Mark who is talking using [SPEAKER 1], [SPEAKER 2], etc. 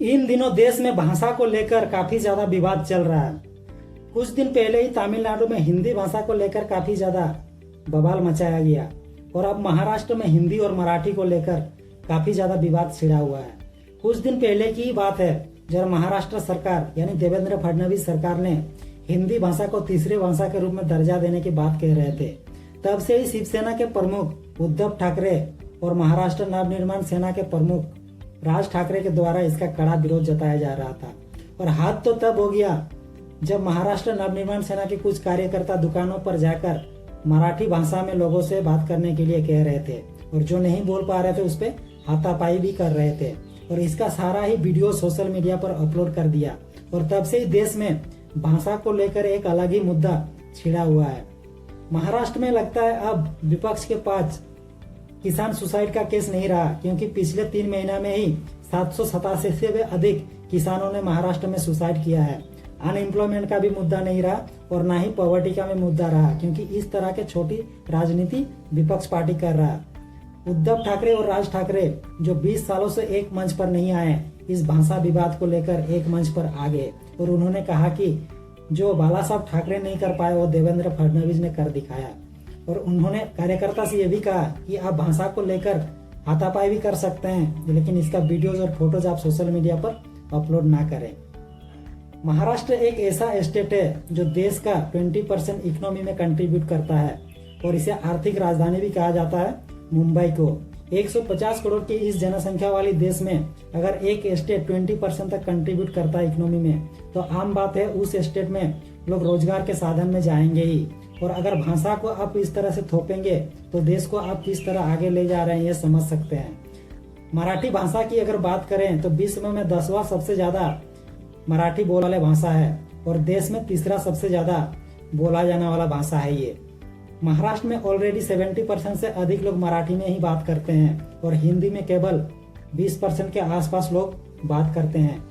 [SPEAKER 1] इन दिनों देश में भाषा को लेकर काफी ज्यादा विवाद चल रहा है। कुछ दिन पहले ही तमिलनाडु में हिंदी भाषा को लेकर काफी ज्यादा बवाल मचाया गया और अब महाराष्ट्र में हिंदी और मराठी को लेकर काफी ज्यादा विवाद छिड़ा हुआ है। कुछ दिन पहले की बात है जब महाराष्ट्र सरकार यानी देवेंद्र फडणवीस सरकार ने हिंदी भाषा को तीसरी भाषा के रूप में दर्जा देने की बात कह रहे थे। तब से ही शिवसेना के प्रमुख उद्धव ठाकरे और महाराष्ट्र नवनिर्माण सेना के प्रमुख राज ठाकरे के द्वारा इसका कड़ा विरोध जताया जा रहा था। और हाथ तो तब हो गया जब महाराष्ट्र नवनिर्माण सेना के कुछ कार्यकर्ता दुकानों पर जाकर मराठी भाषा में लोगों से बात करने के लिए कह रहे थे और जो नहीं बोल पा रहे थे उस पर हाथापाई भी कर रहे थे और इसका सारा ही वीडियो सोशल मीडिया पर अपलोड कर दिया। और तब से ही देश में भाषा को लेकर एक अलग ही मुद्दा छिड़ा हुआ है। महाराष्ट्र में लगता है अब विपक्ष के पास किसान सुसाइड का केस नहीं रहा, क्योंकि पिछले 3 महीना में ही 787 से अधिक किसानों ने महाराष्ट्र में सुसाइड किया है। अनएम्प्लॉयमेंट का भी मुद्दा नहीं रहा और ना ही पॉवर्टी का भी मुद्दा रहा, क्योंकि इस तरह के छोटी राजनीति विपक्ष पार्टी कर रहा है। उद्धव ठाकरे और राज ठाकरे जो 20 सालों से एक मंच पर नहीं आए, इस भाषा विवाद को लेकर एक मंच पर आ गए और उन्होंने कहा कि जो बाला साहब ठाकरे नहीं कर पाए वो देवेंद्र फडणवीस ने कर दिखाया। और उन्होंने कार्यकर्ता से ये भी कहा कि आप भाषा को लेकर हाथापाई भी कर सकते हैं, लेकिन इसका वीडियोज और फोटोज आप सोशल मीडिया पर अपलोड ना करें। महाराष्ट्र एक ऐसा स्टेट है जो देश का 20% इकोनॉमी में कंट्रीब्यूट करता है और इसे आर्थिक राजधानी भी कहा जाता है मुंबई को। 150 करोड़ की इस जनसंख्या वाली देश में अगर एक स्टेट 20% तक कंट्रीब्यूट करता है इकोनॉमी में, तो आम बात है उस स्टेट में लोग रोजगार के साधन में जाएंगे ही। और अगर भाषा को आप इस तरह से थोपेंगे तो देश को आप किस तरह आगे ले जा रहे हैं ये समझ सकते हैं। मराठी भाषा की अगर बात करें तो विश्व में 10वां सबसे ज्यादा मराठी बोलने वाले भाषा है और देश में तीसरा सबसे ज्यादा बोला जाने वाला भाषा है ये। महाराष्ट्र में ऑलरेडी 70% से अधिक लोग मराठी में ही बात करते हैं और हिंदी में केवल 20% के आसपास लोग बात करते हैं।